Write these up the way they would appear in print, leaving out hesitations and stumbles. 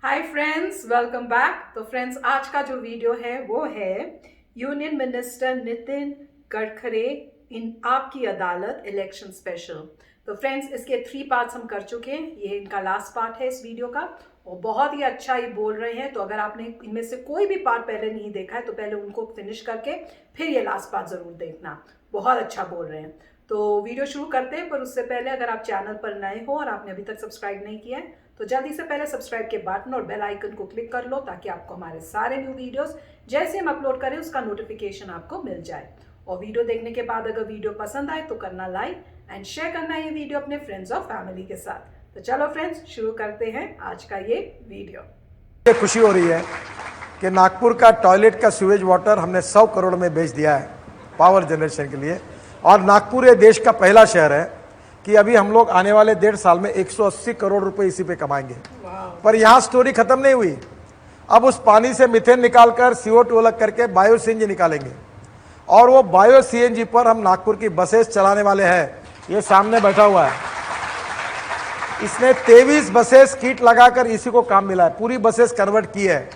Hi friends, welcome back. तो friends, आज का जो वीडियो है वो है यूनियन मिनिस्टर नितिन गडकरी इन आपकी अदालत इलेक्शन स्पेशल। तो फ्रेंड्स, इसके 3 पार्ट्स हम कर चुके हैं। ये इनका लास्ट पार्ट है इस वीडियो का और बहुत ही अच्छा ही बोल रहे हैं। तो अगर आपने इनमें से कोई भी पार्ट पहले नहीं देखा है तो पहले उनको फिनिश करके फिर ये लास्ट पार्ट जरूर देखना। बहुत अच्छा बोल रहे हैं। तो वीडियो शुरू करते हैं, पर उससे पहले अगर आप चैनल पर नए हो और आपने अभी तक सब्सक्राइब नहीं किया है तो जल्दी से पहले सब्सक्राइब के बटन और बेल आइकन को क्लिक कर लो, ताकि आपको हमारे सारे न्यू वीडियोस जैसे हम अपलोड करें उसका नोटिफिकेशन आपको मिल जाए। और वीडियो देखने के बाद अगर वीडियो पसंद आए तो करना लाइक एंड शेयर करना ये वीडियो अपने फ्रेंड्स और फैमिली के साथ। तो चलो फ्रेंड्स, शुरू करते हैं आज का ये वीडियो। ये खुशी हो रही है कि नागपुर का टॉयलेट का सीवेज वाटर हमने 100 करोड़ में बेच दिया है पावर जनरेशन के लिए। और नागपुर ये देश का पहला शहर है कि अभी हम लोग आने वाले 1.5 साल में 180 करोड़ रुपए इसी पे कमाएंगे। पर यहाँ स्टोरी खत्म नहीं हुई। अब उस पानी से मीथेन निकालकर CO2 अलग करके बायो सीएनजी निकालेंगे और वो बायो सीएनजी पर हम नागपुर की बसेस चलाने वाले हैं। ये सामने बैठा हुआ है, इसने 23 बसेस किट लगाकर इसी को काम मिला है, पूरी बसेस कन्वर्ट की है।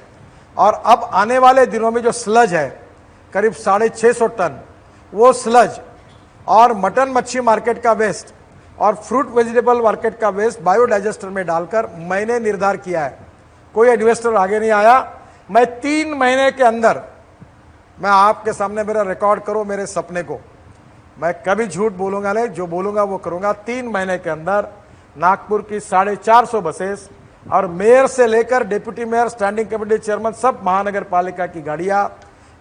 और अब आने वाले दिनों में जो स्लज है करीब 650 टन, वो स्लज और मटन मच्छी मार्केट का वेस्ट और फ्रूट वेजिटेबल मार्केट का वेस्ट बायोडाइजेस्टर में डालकर मैंने निर्धार किया है। कोई इन्वेस्टर आगे नहीं आया। मैं 3 महीने के अंदर, मैं आपके सामने मेरा रिकॉर्ड करो मेरे सपने को, मैं कभी झूठ बोलूंगा नहीं, जो बोलूंगा वो करूंगा। 3 महीने के अंदर नागपुर की 450 बसेस और मेयर से लेकर deputy mayor, standing committee chairman, सब महानगर पालिका की गाड़ियां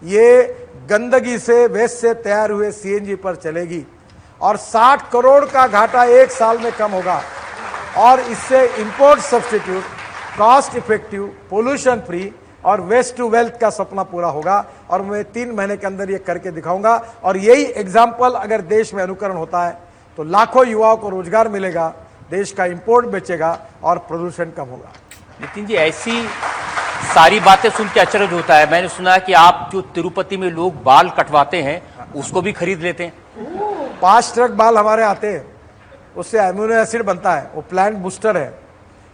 ये गंदगी से, वेस्ट से तैयार हुए सीएनजी पर चलेगी और 60 करोड़ का घाटा 1 साल में कम होगा। और इससे import substitute, cost effective, pollution free और वेस्ट टू वेल्थ का सपना पूरा होगा। और मैं 3 महीने के अंदर ये करके दिखाऊंगा। और यही एग्जाम्पल अगर देश में अनुकरण होता है तो लाखों युवाओं को रोजगार मिलेगा, देश का इंपोर्ट बेचेगा और प्रदूषण कम होगा। नितिन जी, ऐसी सारी बातें सुन के अचरज होता है। मैंने सुना है कि आप जो तिरुपति में लोग बाल कटवाते हैं उसको भी खरीद लेते हैं। 5 ट्रक बाल हमारे आते हैं, उससे अमीनो एसिड बनता है, वो प्लांट बूस्टर है,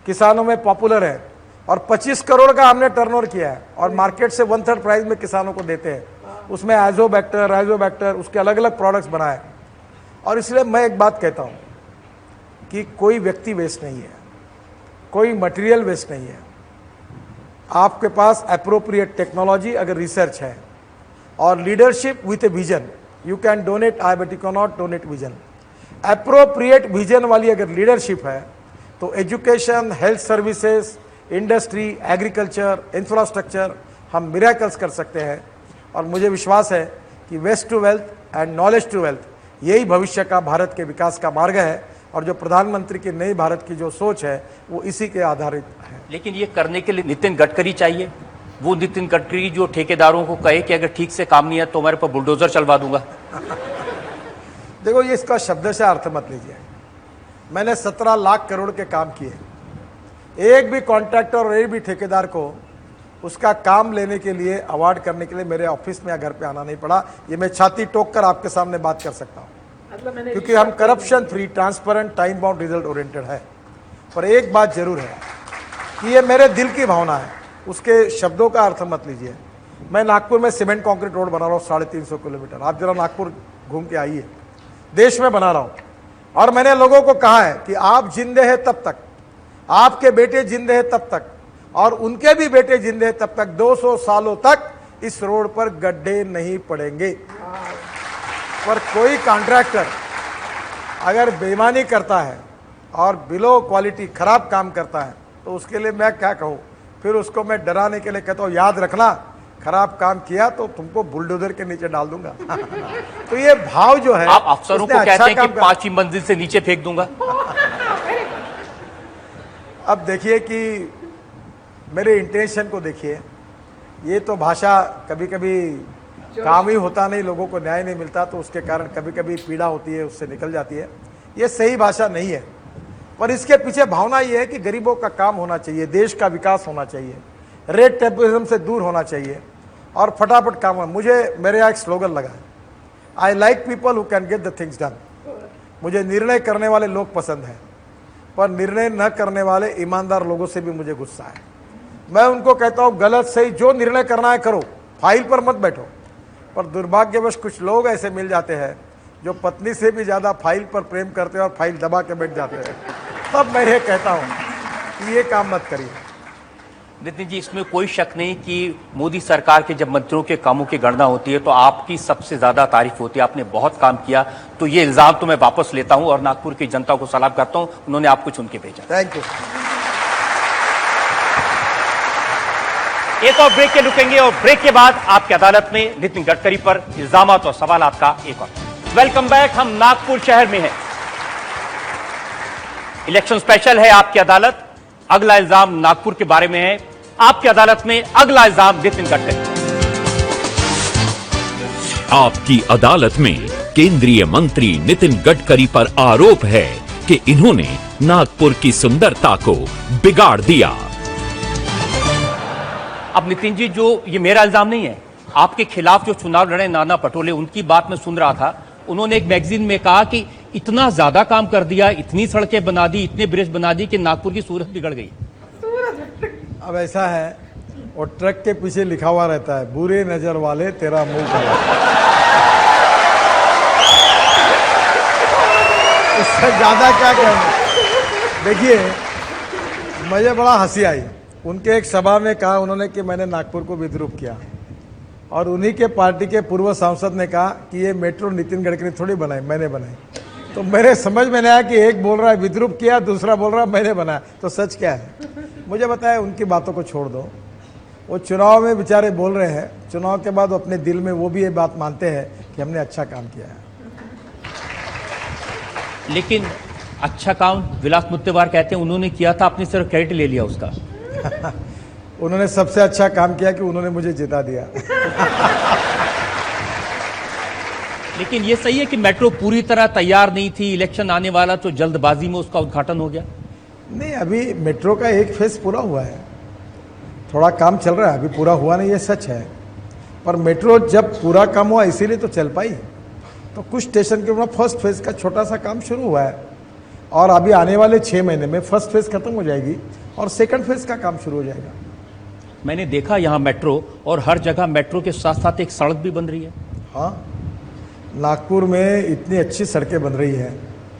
किसानों में पॉपुलर है। और 25 करोड़ का हमने टर्नओवर किया है और मार्केट से 1/3 प्राइस में किसानों को देते हैं। उसमें राइजोबैक्टर उसके अलग अलग प्रोडक्ट्स बनाए। और इसलिए मैं एक बात कहता हूँ कि कोई व्यक्ति वेस्ट नहीं है, कोई मटेरियल वेस्ट नहीं है। आपके पास एप्रोप्रिएट टेक्नोलॉजी, अगर रिसर्च है और leadership with a vision, you can donate, I but you can not donate vision. Appropriate vision वाली अगर लीडरशिप है तो education, health services, industry, agriculture, infrastructure, हम मिरेकल्स कर सकते हैं। और मुझे विश्वास है कि waste to wealth and knowledge to wealth यही भविष्य का भारत के विकास का मार्ग है। और जो प्रधानमंत्री की नई भारत की जो सोच है वो इसी के आधारित है। लेकिन ये करने के लिए नितिन गडकरी चाहिए। वो नितिन गडकरी जो ठेकेदारों को कहे कि अगर ठीक से काम नहीं है तो हमारे पर बुलडोजर चलवा दूंगा। देखो, ये इसका शब्द से अर्थ मत लीजिए। मैंने 17 लाख करोड़ के काम किए, एक भी कॉन्ट्रैक्टर और एक भी ठेकेदार को उसका काम लेने के लिए, अवार्ड करने के लिए मेरे ऑफिस में या घर पे आना नहीं पड़ा। ये मैं छाती ठोक कर आपके सामने बात कर सकता हूँ, क्योंकि हम corruption free, transparent, time bound, result oriented है। पर एक बात जरूर है कि ये मेरे दिल की भावना है, उसके शब्दों का अर्थ मत लीजिए। मैं नागपुर में सीमेंट कंक्रीट रोड बना रहा हूँ 350 किलोमीटर। आप जरा नागपुर घूम के आइए, देश में बना रहा हूँ। और मैंने लोगों को कहा है कि आप जिंदे हैं तब तक, आपके बेटे जिंदे हैं तब तक, और उनके भी बेटे जिंदे हैं तब तक 200 सालों तक इस रोड पर गड्ढे नहीं पड़ेंगे। पर कोई कॉन्ट्रैक्टर अगर बेईमानी करता है और बिलो क्वालिटी खराब काम करता है तो उसके लिए मैं क्या कहूँ। फिर उसको मैं डराने के लिए कहता हूँ, याद रखना, खराब काम किया तो तुमको बुलडोजर के नीचे डाल दूंगा। तो ये भाव जो है, आप अफसरों को कहते हैं कि 5वीं मंजिल से नीचे फेंक दूंगा। अब देखिए कि मेरे इंटेंशन को देखिए। ये तो भाषा कभी कभी काम ही होता नहीं, लोगों को न्याय नहीं मिलता तो उसके कारण कभी कभी पीड़ा होती है, उससे निकल जाती है। ये सही भाषा नहीं है। पर इसके पीछे भावना ये है कि गरीबों का काम होना चाहिए, देश का विकास होना चाहिए, रेड टेपिज्म से दूर होना चाहिए और फटाफट काम होना। मुझे मेरे यहाँ एक स्लोगन लगा है, I like people who can get the things done. मुझे निर्णय करने वाले लोग पसंद हैं, पर निर्णय न करने वाले ईमानदार लोगों से भी मुझे गुस्सा है। मैं उनको कहता हूँ गलत सही जो निर्णय करना है करो, फाइल पर मत बैठो। पर दुर्भाग्यवश कुछ लोग ऐसे मिल जाते हैं जो पत्नी से भी ज़्यादा फाइल पर प्रेम करते हैं और फाइल दबा के बैठ जाते हैं। तब मैं ये कहता हूँ कि ये काम मत करिए। नितिन जी, इसमें कोई शक नहीं कि मोदी सरकार के जब मंत्रियों के कामों की गणना होती है तो आपकी सबसे ज्यादा तारीफ होती है। आपने बहुत काम किया, तो ये इल्जाम तो मैं वापस लेता हूं और नागपुर की जनता को सलाम करता हूं, उन्होंने आपको चुन के भेजा। Thank you. एक और ब्रेक के रुकेंगे और ब्रेक के बाद आपकी अदालत में नितिन गडकरी पर इल्जामात और सवालात का एक और। Welcome back. हम नागपुर शहर में हैं। इलेक्शन स्पेशल है आपकी अदालत। अगला इल्जाम नागपुर के बारे में है। आपकी अदालत में अगला इल्जाम नितिन गडकरी। आपकी अदालत में केंद्रीय मंत्री नितिन गडकरी पर आरोप है कि इन्होंने नागपुर की सुंदरता को बिगाड़ दिया। अब नितिन जी, जो ये मेरा इल्जाम नहीं है, आपके खिलाफ जो चुनाव लड़े नाना पटोले, उनकी बात मैं सुन रहा था। उन्होंने एक मैगजीन में कहा कि इतना ज्यादा काम कर दिया, इतनी सड़कें बना दी, इतने ब्रिज बना दी कि नागपुर की सूरत बिगड़ गई। अब ऐसा है, और ट्रक के पीछे लिखा हुआ रहता है, बुरे नजर वाले तेरा मुंह खराब। इससे ज्यादा क्या कहना। देखिए, मुझे बड़ा हंसी आई। उनके एक सभा में कहा उन्होंने कि मैंने नागपुर को विद्रूप किया, और उन्हीं के पार्टी के पूर्व सांसद ने कहा कि ये मेट्रो नितिन गडकरी थोड़ी बनाई, मैंने बनाई। तो मेरे समझ में नहीं आया कि एक बोल रहा है विद्रूप किया, दूसरा बोल रहा है मैंने बनाया, तो सच क्या है। मुझे बताया, उनकी बातों को छोड़ दो। वो चुनाव में बेचारे बोल रहे हैं, चुनाव के बाद अपने दिल में वो भी ये बात मानते हैं कि हमने अच्छा काम किया है। लेकिन अच्छा काम विलास मुत्तेवार कहते हैं उन्होंने किया था, आपने सिर्फ क्रेडिट ले लिया उसका। उन्होंने सबसे अच्छा काम किया कि उन्होंने मुझे जिता दिया। लेकिन ये सही है कि मेट्रो पूरी तरह तैयार नहीं थी, इलेक्शन आने वाला तो जल्दबाजी में उसका उद्घाटन हो गया। नहीं, अभी मेट्रो का एक फेज पूरा हुआ है, थोड़ा काम चल रहा है, अभी पूरा हुआ नहीं, ये सच है। पर मेट्रो जब पूरा काम हुआ इसीलिए तो चल पाई। तो कुछ स्टेशन के ऊपर फर्स्ट फेज का छोटा सा काम शुरू हुआ है, और अभी आने वाले 6 महीने में फर्स्ट फेज खत्म हो जाएगी और सेकंड फेज का काम शुरू हो जाएगा। मैंने देखा यहाँ मेट्रो, और हर जगह मेट्रो के साथ साथ एक सड़क भी बन रही है। हाँ, नागपुर में इतनी अच्छी सड़कें बन रही है।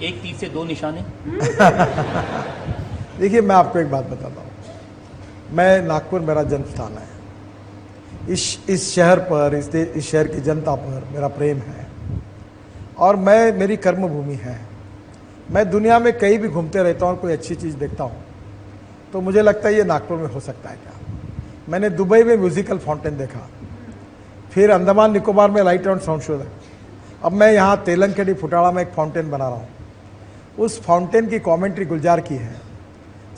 एक तीर से दो निशाने। देखिए, मैं आपको एक बात बताता हूँ। मैं नागपुर मेरा जन्म स्थान है। इस शहर पर, इस शहर की जनता पर मेरा प्रेम है, और मेरी कर्मभूमि है। मैं दुनिया में कहीं भी घूमते रहता हूँ, कोई अच्छी चीज़ देखता हूँ तो मुझे लगता है ये नागपुर में हो सकता है क्या। मैंने दुबई में म्यूजिकल फाउंटेन देखा, फिर अंडमान निकोबार में लाइट एंड साउंड शो देखा, अब मैं यहाँ तेलंगखेड़ी फुटाड़ा में एक फाउंटेन बना रहा हूँ। उस फाउंटेन की कमेंट्री गुलजार की है,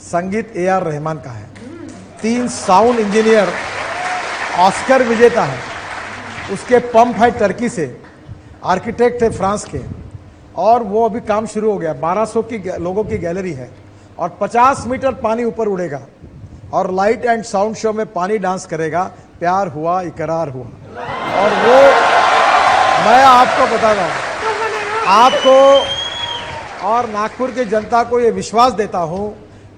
संगीत AR रहमान का है, 3 साउंड इंजीनियर ऑस्कर विजेता है, उसके पंप है टर्की से, आर्किटेक्ट है फ्रांस के, और वो अभी काम शुरू हो गया। 1200 की लोगों की गैलरी है, और 50 मीटर पानी ऊपर उड़ेगा, और लाइट एंड साउंड शो में पानी डांस करेगा, प्यार हुआ इकरार हुआ। और वो मैं आपको बता रहा हूँ, आपको और नागपुर की जनता को ये विश्वास देता हूँ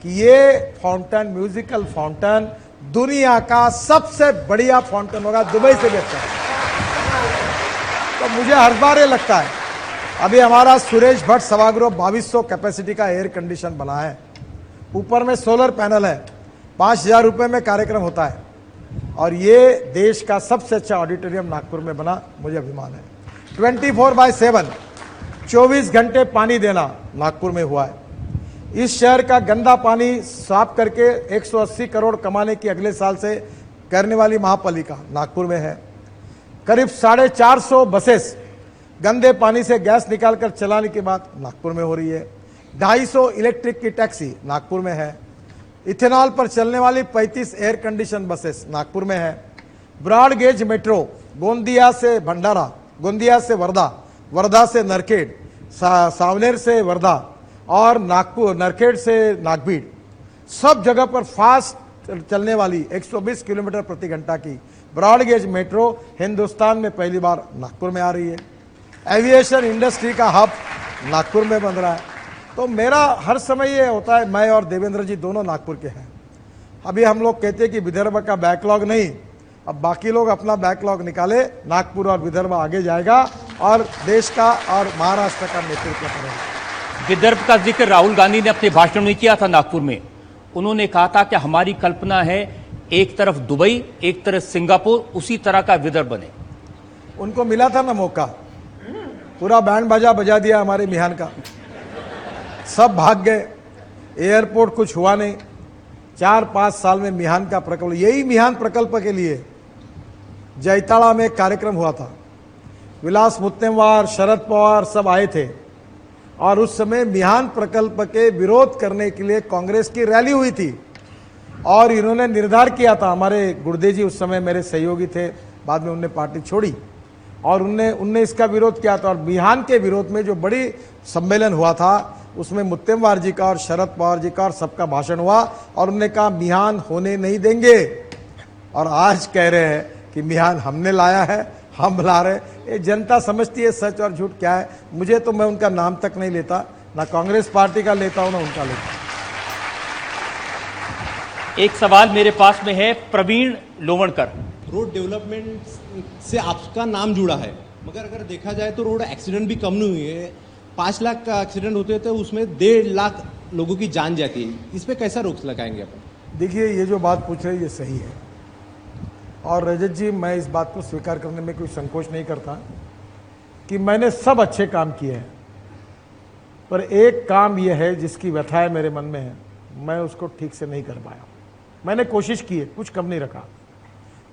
कि ये फाउंटेन, म्यूजिकल फाउंटेन, दुनिया का सबसे बढ़िया फाउंटेन होगा, दुबई से भी अच्छा। तो मुझे हर बार ये लगता है, अभी हमारा सुरेश भट्ट सभागृह 2200 कैपेसिटी का एयर कंडीशन बना है, ऊपर में सोलर पैनल है, 5000 रुपये में कार्यक्रम होता है, और ये देश का सबसे अच्छा ऑडिटोरियम नागपुर में बना, मुझे अभिमान है। 24/7 24 घंटे पानी देना नागपुर में हुआ है। इस शहर का गंदा पानी साफ करके 180 करोड़ कमाने की अगले साल से करने वाली महापालिका नागपुर में है। करीब 450 बसेस गंदे पानी से गैस निकालकर चलाने की बात नागपुर में हो रही है। 250 इलेक्ट्रिक की टैक्सी नागपुर में है। इथेनॉल पर चलने वाली 35 एयर कंडीशन बसेस नागपुर में है। ब्रॉड गेज मेट्रो गोंदिया से भंडारा, गोंदिया से वर्धा, वर्धा से नरखेड़, सावनेर से वर्धा, और नागपुर नरखेड़ से नागभीड़, सब जगह पर फास्ट चलने वाली 120 किलोमीटर प्रति घंटा की ब्रॉड गेज मेट्रो हिंदुस्तान में पहली बार नागपुर में आ रही है। एविएशन इंडस्ट्री का हब नागपुर में बन रहा है। तो मेरा हर समय ये होता है, मैं और देवेंद्र जी दोनों नागपुर के हैं, अभी हम लोग कहते हैं कि विदर्भ का बैकलॉग नहीं, अब बाकी लोग अपना बैकलॉग निकाले, नागपुर और विदर्भ आगे जाएगा और देश का और महाराष्ट्र का नेतृत्व करेगा। विदर्भ का जिक्र राहुल गांधी ने अपने भाषण में किया था नागपुर में। उन्होंने कहा था कि हमारी कल्पना है एक तरफ दुबई, एक तरफ सिंगापुर, उसी तरह का विदर्भ बने। उनको मिला था ना मौका, पूरा बैंड बाजा बजा दिया हमारे मिहान का, सब भाग गए, एयरपोर्ट कुछ हुआ नहीं। 4-5 साल में मिहान का प्रकल्प, यही मिहान प्रकल्प के लिए जैताड़ा में एक कार्यक्रम हुआ था, विलास मुत्तेमवार, शरद पवार सब आए थे और उस समय मिहान प्रकल्प के विरोध करने के लिए कांग्रेस की रैली हुई थी और इन्होंने निर्धार किया था, हमारे गुर्दे जी उस समय मेरे सहयोगी थे, बाद में उन्होंने पार्टी छोड़ी और उनने इसका विरोध किया था और मिहान के विरोध में जो बड़ी सम्मेलन हुआ था उसमें मुत्तेमवार जी का और शरद पवार जी का और सबका भाषण हुआ और उन्होंने कहा मिहान होने नहीं देंगे। और आज कह रहे हैं कि मिहान हमने लाया है, हम ला रहे हैं। ये जनता समझती है सच और झूठ क्या है। मुझे तो, मैं उनका नाम तक नहीं लेता, ना कांग्रेस पार्टी का लेता हूं ना उनका लेता हूं। एक सवाल मेरे पास में है, प्रवीण लोवणकर। रोड डेवलपमेंट से आपका नाम जुड़ा है, मगर अगर देखा जाए तो रोड एक्सीडेंट भी कम नहीं हुए हैं। 5 लाख का एक्सीडेंट होते हैं तो उसमें 1.5 लाख लोगों की जान जाती है। इस पे कैसा रोक लगाएंगे अपन? देखिए, ये जो बात पूछ रहे हैं ये सही है और रजत जी, मैं इस बात को स्वीकार करने में कोई संकोच नहीं करता कि मैंने सब अच्छे काम किए हैं, पर एक काम यह है जिसकी व्यथाएं मेरे मन में है, मैं उसको ठीक से नहीं कर पाया। मैंने कोशिश की है, कुछ कम नहीं रखा।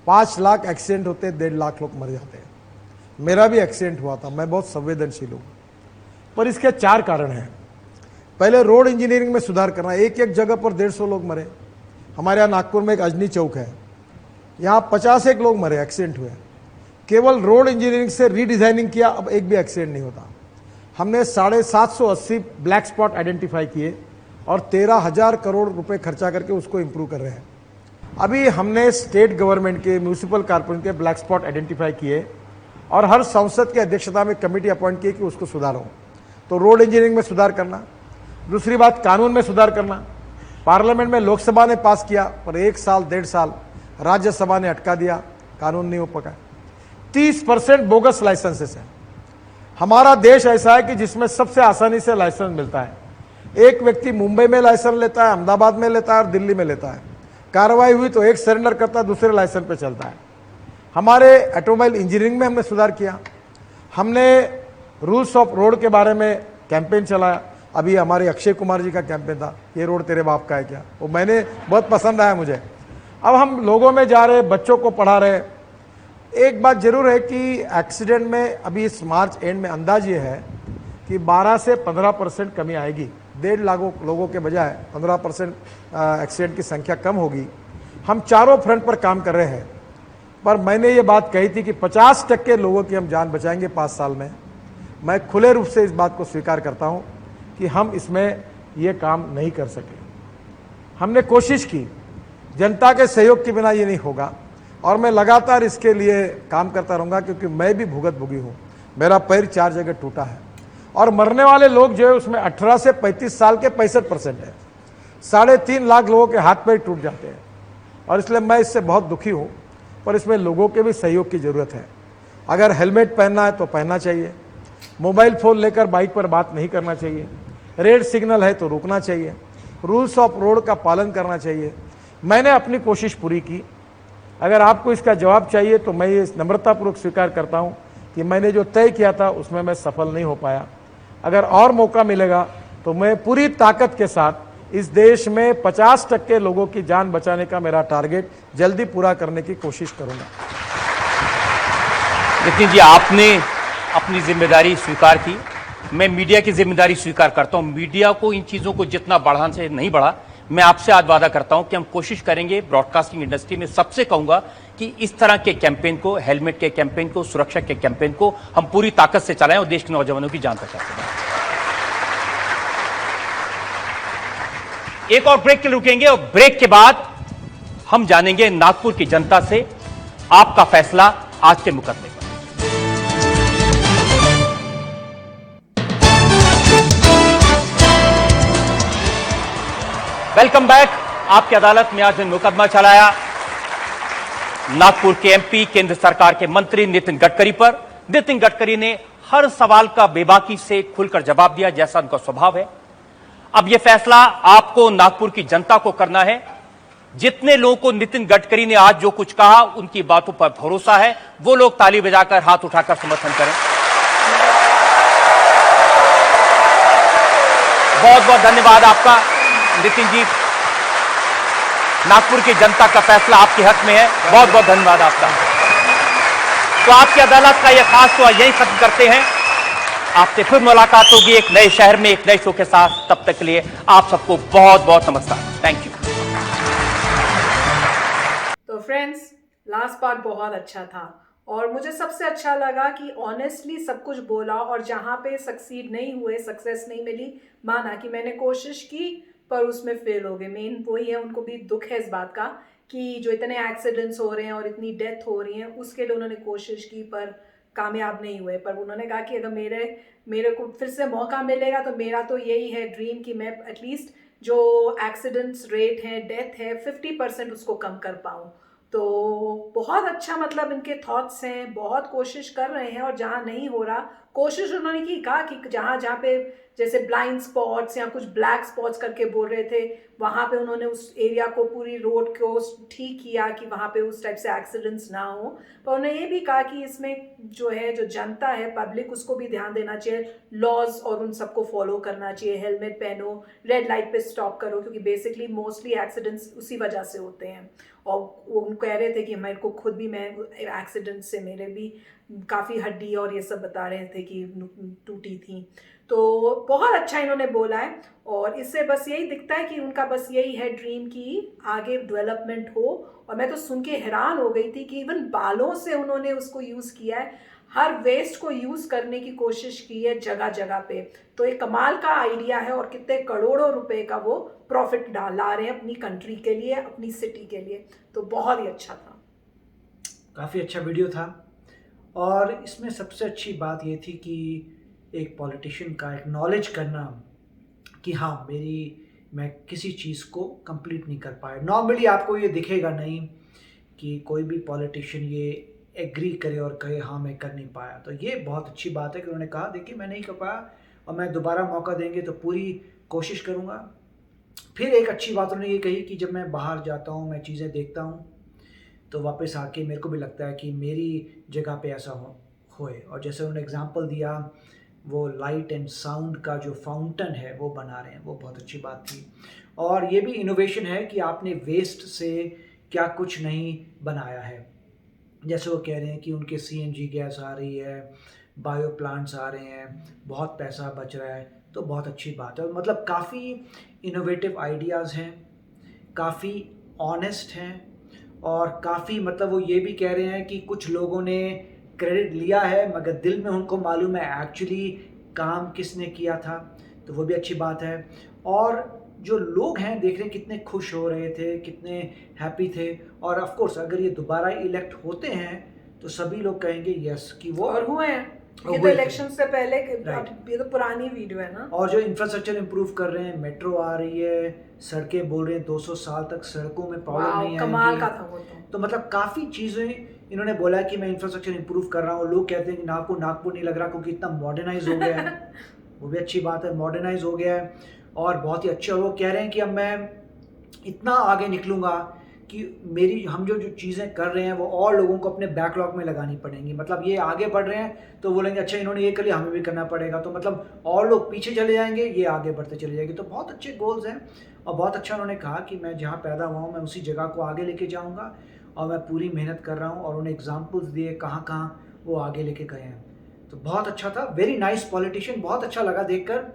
5 लाख एक्सीडेंट होते, 1.5 लाख लोग मर जाते हैं। मेरा भी एक्सीडेंट हुआ था, मैं बहुत संवेदनशील हूँ, पर इसके 4 कारण हैं। पहले रोड इंजीनियरिंग में सुधार करना, एक एक जगह पर 150 लोग मरे। हमारे यहाँ नागपुर में एक अजनी चौक है, यहाँ 51 लोग मरे, एक्सीडेंट हुए। केवल रोड इंजीनियरिंग से रीडिजाइनिंग किया, अब एक भी एक्सीडेंट नहीं होता। हमने 780 ब्लैक स्पॉट आइडेंटिफाई किए और 13,000 करोड़ रुपए खर्चा करके उसको इंप्रूव कर रहे हैं। अभी हमने स्टेट गवर्नमेंट के, म्यूनिसिपल कॉर्पोरेशन के ब्लैक स्पॉट आइडेंटिफाई किए और हर संसद की अध्यक्षता में कमेटी अपॉइंट की कि उसको सुधारो। तो रोड इंजीनियरिंग में सुधार करना। दूसरी बात, कानून में सुधार करना। पार्लियामेंट में लोकसभा ने पास किया, पर 1 साल 1.5 साल राज्यसभा ने अटका दिया, कानून नहीं हो पका। 30% बोगस लाइसेंसेस है। हमारा देश ऐसा है कि जिसमें सबसे आसानी से लाइसेंस मिलता है। एक व्यक्ति मुंबई में लाइसेंस लेता है, अहमदाबाद में लेता है और दिल्ली में लेता है। कार्रवाई हुई तो एक सरेंडर करता है, दूसरे लाइसेंस पे चलता है। हमारे ऑटोमोबाइल इंजीनियरिंग में हमने सुधार किया। हमने रूल्स ऑफ रोड के बारे में कैंपेन चलाया। अभी हमारे अक्षय कुमार जी का कैंपेन था, ये रोड तेरे बाप का है क्या, वो मैंने बहुत पसंद आया मुझे। अब हम लोगों में जा रहे, बच्चों को पढ़ा रहे। एक बात जरूर है कि एक्सीडेंट में अभी इस मार्च एंड में अंदाज ये है कि 12 से 15% कमी आएगी। 1.5 लाख लोगों के बजाय 15% एक्सीडेंट की संख्या कम होगी। हम चारों फ्रंट पर काम कर रहे हैं, पर मैंने ये बात कही थी कि 50% लोगों की हम जान बचाएंगे 5 साल में। मैं खुले रूप से इस बात को स्वीकार करता हूं कि हम इसमें ये काम नहीं कर सके। हमने कोशिश की, जनता के सहयोग के बिना ये नहीं होगा और मैं लगातार इसके लिए काम करता रहूँगा, क्योंकि मैं भी भुगी हूँ। मेरा पैर 4 जगह टूटा है और मरने वाले लोग जो है उसमें 18 से 35 साल के 65% है। 3.5 लाख लोगों के हाथ पैर टूट जाते हैं और इसलिए मैं इससे बहुत दुखी हूँ, पर इसमें लोगों के भी सहयोग की ज़रूरत है। अगर हेलमेट पहनना है तो पहनना चाहिए, मोबाइल फ़ोन लेकर बाइक पर बात नहीं करना चाहिए, रेड सिग्नल है तो रुकना चाहिए, रूल्स ऑफ रोड का पालन करना चाहिए। मैंने अपनी कोशिश पूरी की। अगर आपको इसका जवाब चाहिए तो मैं ये नम्रतापूर्वक स्वीकार करता हूँ कि मैंने जो तय किया था उसमें मैं सफल नहीं हो पाया। अगर और मौका मिलेगा तो मैं पूरी ताकत के साथ इस देश में 50% लोगों की जान बचाने का मेरा टारगेट जल्दी पूरा करने की कोशिश करूंगा। नितिन जी, आपने अपनी जिम्मेदारी स्वीकार की, मैं मीडिया की जिम्मेदारी स्वीकार करता हूं। मीडिया को इन चीजों को जितना बढ़ाने से नहीं बढ़ा, मैं आपसे आज वादा करता हूं कि हम कोशिश करेंगे, ब्रॉडकास्टिंग इंडस्ट्री में सबसे कहूंगा कि इस तरह के कैंपेन को, हेलमेट के कैंपेन को, सुरक्षा के कैंपेन को हम पूरी ताकत से चलाएं और देश के नौजवानों की जान बचा सकें। एक और ब्रेक के लिए रुकेंगे और ब्रेक के बाद हम जानेंगे नागपुर की जनता से आपका फैसला आज के मुकदमे पर। Welcome back. आपकी अदालत में आज मुकदमा चलाया नागपुर के एमपी केंद्र सरकार के मंत्री नितिन गडकरी पर। नितिन गडकरी ने हर सवाल का बेबाकी से खुलकर जवाब दिया, जैसा उनका स्वभाव है। अब यह फैसला आपको, नागपुर की जनता को करना है। जितने लोगों को नितिन गडकरी ने आज जो कुछ कहा, उनकी बातों पर भरोसा है, वो लोग ताली बजाकर, हाथ उठाकर समर्थन करें। बहुत बहुत धन्यवाद आपका नितिन जी। नागपुर की जनता का फैसला आपके हक में है। बहुत बहुत धन्यवाद आपका। तो आपकी अदालत का यह खास तो यही खत्म करते हैं। आपसे फिर मुलाकात होगी एक नए शहर में, एक नए शो के साथ। तब तक के लिए आप सबको बहुत बहुत नमस्कार। Thank you. तो फ्रेंड्स, लास्ट पार्ट बहुत अच्छा था और मुझे सबसे अच्छा लगा कि ऑनेस्टली सब कुछ बोला और जहाँ पे सक्सीड नहीं हुए, सक्सेस नहीं मिली, माना कि मैंने कोशिश की पर उसमें फेल हो गए। मेन वही है, उनको भी दुख है इस बात का कि जो इतने एक्सीडेंट्स हो रहे हैं और इतनी डेथ हो रही है, उसके लिए उन्होंने कोशिश की पर कामयाब नहीं हुए। पर उन्होंने कहा कि अगर मेरे को फिर से मौका मिलेगा तो मेरा तो यही है ड्रीम कि मैं एटलीस्ट जो एक्सीडेंट्स रेट है, डेथ है, 50% उसको कम कर पाऊँ। तो बहुत अच्छा, मतलब इनके थॉट्स हैं, बहुत कोशिश कर रहे हैं और जहाँ नहीं हो रहा, कोशिश उन्होंने की, कहा कि जहाँ पे जैसे ब्लाइंड स्पॉट्स या कुछ ब्लैक स्पॉट्स करके बोल रहे थे, वहाँ पे उन्होंने उस एरिया को, पूरी रोड को ठीक किया कि वहाँ पे उस टाइप से एक्सीडेंट्स ना हो। पर उन्होंने ये भी कहा कि इसमें जो है, जो जनता है, पब्लिक, उसको भी ध्यान देना चाहिए, लॉज और उन सबको फॉलो करना चाहिए। हेलमेट पहनो, रेड लाइट पे स्टॉप करो, क्योंकि बेसिकली मोस्टली एक्सीडेंट्स उसी वजह से होते हैं। और वो कह रहे थे कि मेरे को खुद भी, मैं एक्सीडेंट से मेरे भी काफ़ी हड्डी और ये सब बता रहे थे कि टूटी थी। तो बहुत अच्छा इन्होंने बोला है और इससे बस यही दिखता है कि उनका बस यही है ड्रीम की आगे डेवलपमेंट हो। और मैं तो सुन के हैरान हो गई थी कि इवन बालों से उन्होंने उसको यूज़ किया है, हर वेस्ट को यूज़ करने की कोशिश की है जगह जगह पे। तो एक कमाल का आइडिया है और कितने करोड़ों रुपए का वो प्रॉफिट ला रहे हैं अपनी कंट्री के लिए, अपनी सिटी के लिए। तो बहुत ही अच्छा था, काफ़ी अच्छा वीडियो था। और इसमें सबसे अच्छी बात ये थी कि एक पॉलिटिशियन का एक्नॉलेज करना कि हाँ, मैं किसी चीज़ को कंप्लीट नहीं कर पाया। नॉर्मली आपको ये दिखेगा नहीं कि कोई भी पॉलिटिशियन ये एग्री करे और कहे हाँ मैं कर नहीं पाया। तो ये बहुत अच्छी बात है कि उन्होंने कहा देखिए मैं नहीं कर पाया और मैं दोबारा मौका देंगे तो पूरी कोशिश करूँगा। फिर एक अच्छी बात उन्होंने ये कही कि जब मैं बाहर जाता हूँ, मैं चीज़ें देखता हूँ, तो वापस आके मेरे को भी लगता है कि मेरी जगह पे ऐसा होए। और जैसे उन्होंने एग्जांपल दिया, वो लाइट एंड साउंड का जो फाउंटेन है वो बना रहे हैं, वो बहुत अच्छी बात थी। और ये भी इनोवेशन है कि आपने वेस्ट से क्या कुछ नहीं बनाया है। जैसे वो कह रहे हैं कि उनके CNG गैस आ रही है, बायो प्लांट्स आ रहे हैं, बहुत पैसा बच रहा है, तो बहुत अच्छी बात है। मतलब काफ़ी इनोवेटिव आइडियाज़ हैं, काफ़ी ऑनेस्ट हैं और काफ़ी, मतलब वो ये भी कह रहे हैं कि कुछ लोगों ने क्रेडिट लिया है मगर दिल में उनको मालूम है एक्चुअली काम किसने किया था, तो वो भी अच्छी बात है। और जो लोग हैं देख रहे हैं कितने खुश हो रहे थे, कितने हैप्पी थे। और ऑफ कोर्स अगर ये दोबारा इलेक्ट होते हैं तो सभी लोग कहेंगे यस कि वो और हुए हैं। ये तो इलेक्शन से पहले, ये तो पुरानी वीडियो है ना। और जो इंफ्रास्ट्रक्चर इंप्रूव कर रहे हैं, मेट्रो आ रही है, सड़कें बोल रहे हैं 200 साल तक सड़कों में प्रॉब्लम नहीं आएगी। कमाल का था वो तो मतलब काफ़ी चीज़ें इन्होंने बोला कि मैं इंफ्रास्ट्रक्चर इंप्रूव कर रहा हूँ। लोग कहते हैं कि नागपुर नहीं लग रहा क्योंकि इतना मॉडर्नाइज हो गया है। वो भी अच्छी बात है, मॉडर्नाइज हो गया है और बहुत ही अच्छे। और वो कह रहे हैं कि अब मैं इतना आगे निकलूँगा कि हम जो चीज़ें कर रहे हैं वो और लोगों को अपने बैकलॉग में लगानी पड़ेंगी। मतलब ये आगे बढ़ रहे हैं तो बोलेंगे अच्छा इन्होंने ये कर लिया, हमें भी करना पड़ेगा। तो मतलब और लोग पीछे चले जाएंगे, ये आगे बढ़ते चले जाएंगे। तो बहुत अच्छे गोल्स हैं और बहुत अच्छा उन्होंने कहा कि मैं जहाँ पैदा हुआ हूँ मैं उसी जगह को आगे लेके जाऊँगा और मैं पूरी मेहनत कर रहा हूँ। और उन्हें एग्जाम्पल्स दिए कहाँ कहाँ वो आगे लेके गए हैं। तो बहुत अच्छा था, वेरी नाइस पॉलिटिशियन, बहुत अच्छा लगा देखकर।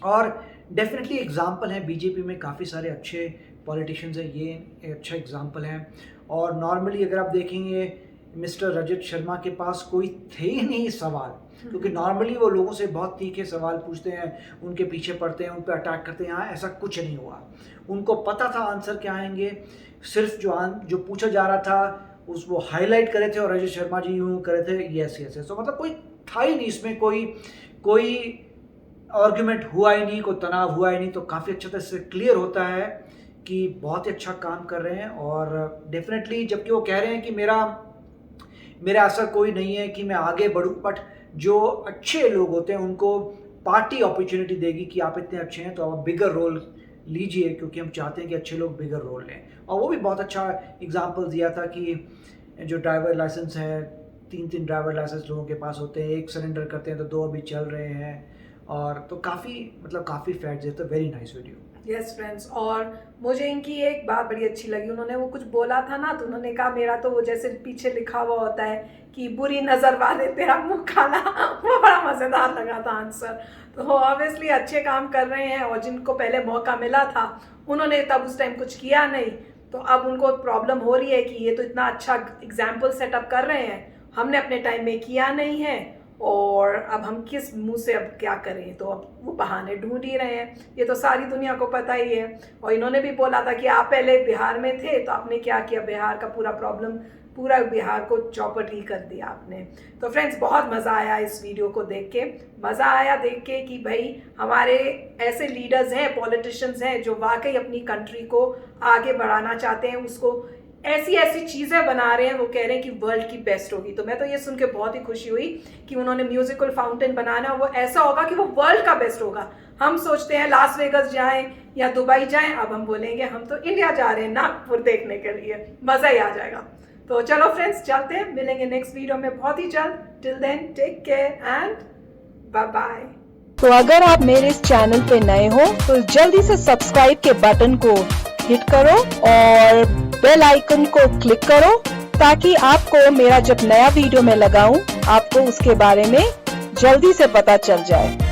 और डेफिनेटली एग्जाम्पल है, बीजेपी में काफ़ी सारे अच्छे पॉलिटिशियंस हैं, ये अच्छा एग्जाम्पल है। और नॉर्मली अगर आप देखेंगे मिस्टर रजत शर्मा के पास कोई थे ही नहीं सवाल, क्योंकि नॉर्मली वो लोगों से बहुत तीखे सवाल पूछते हैं, उनके पीछे पड़ते हैं, उन पर अटैक करते हैं। यहाँ ऐसा कुछ नहीं हुआ, उनको पता था आंसर क्या आएंगे। सिर्फ जो पूछा जा रहा था वो हाईलाइट करे थे और रजत शर्मा जी यूँ करे थे यस यस। तो मतलब कोई था ही नहीं इसमें, कोई आर्ग्यूमेंट हुआ ही नहीं, कोई तनाव हुआ ही नहीं। तो काफ़ी अच्छा तरह से क्लियर होता है कि बहुत ही अच्छा काम कर रहे हैं। और डेफिनेटली जबकि वो कह रहे हैं कि मेरा असर कोई नहीं है कि मैं आगे बढ़ूं, बट जो अच्छे लोग होते हैं उनको पार्टी अपॉर्चुनिटी देगी कि आप इतने अच्छे हैं तो आप बिगर रोल लीजिए, क्योंकि हम चाहते हैं कि अच्छे लोग बिगर रोल लें। और वो भी बहुत अच्छा एग्जांपल दिया था कि जो ड्राइवर लाइसेंस है, 3 ड्राइवर लाइसेंस लोगों के पास होते हैं, 1 सरेंडर करते हैं तो 2 अभी चल रहे हैं। और तो काफ़ी फैक्ट्स है, तो very nice video. Yes friends, और मुझे इनकी एक बात बड़ी अच्छी लगी, उन्होंने वो कुछ बोला था ना, तो उन्होंने कहा मेरा तो वो जैसे पीछे लिखा हुआ होता है कि बुरी नज़र वाले तेरा मुंह काला, वो बड़ा मज़ेदार लगा था आंसर। तो ऑब्वियसली अच्छे काम कर रहे हैं, और जिनको पहले मौका मिला था उन्होंने तब उस टाइम कुछ किया नहीं, तो अब उनको प्रॉब्लम हो रही है कि ये तो इतना अच्छा एग्जाम्पल सेटअप कर रहे हैं, हमने अपने टाइम में किया नहीं है, और अब हम किस मुंह से अब क्या करें। तो अब वो बहाने ढूंढ ही रहे हैं, ये तो सारी दुनिया को पता ही है। और इन्होंने भी बोला था कि आप पहले बिहार में थे तो आपने क्या किया, बिहार का पूरा प्रॉब्लम, पूरा बिहार को चौपट ही कर दिया आपने। तो फ्रेंड्स, बहुत मज़ा आया इस वीडियो को देख के, मज़ा आया देख के कि भाई हमारे ऐसे लीडर्स हैं, पॉलिटिशियंस हैं जो वाकई अपनी कंट्री को आगे बढ़ाना चाहते हैं, उसको ऐसी ऐसी चीज़ें बना रहे हैं, वो कह रहे हैं कि वर्ल्ड की बेस्ट होगी। तो मैं तो ये सुन के बहुत ही खुशी हुई कि उन्होंने म्यूजिकल फाउंटेन बनाना, वो ऐसा होगा कि वो वर्ल्ड का बेस्ट होगा। हम सोचते हैं लास वेगस जाएं या दुबई जाएं, अब हम बोलेंगे हम तो इंडिया जा रहे हैं नागपुर देखने के लिए, मज़ा ही आ जाएगा। तो चलो फ्रेंड्स, चलते हैं, मिलेंगे नेक्स्ट वीडियो में बहुत ही जल्द। Till then take care and bye bye. तो अगर आप मेरे इस चैनल पे नए हो तो जल्दी से सब्सक्राइब के बटन को हिट करो और बेल आइकन को क्लिक करो, ताकि आपको मेरा जब नया वीडियो मैं लगाऊं आपको उसके बारे में जल्दी से पता चल जाए।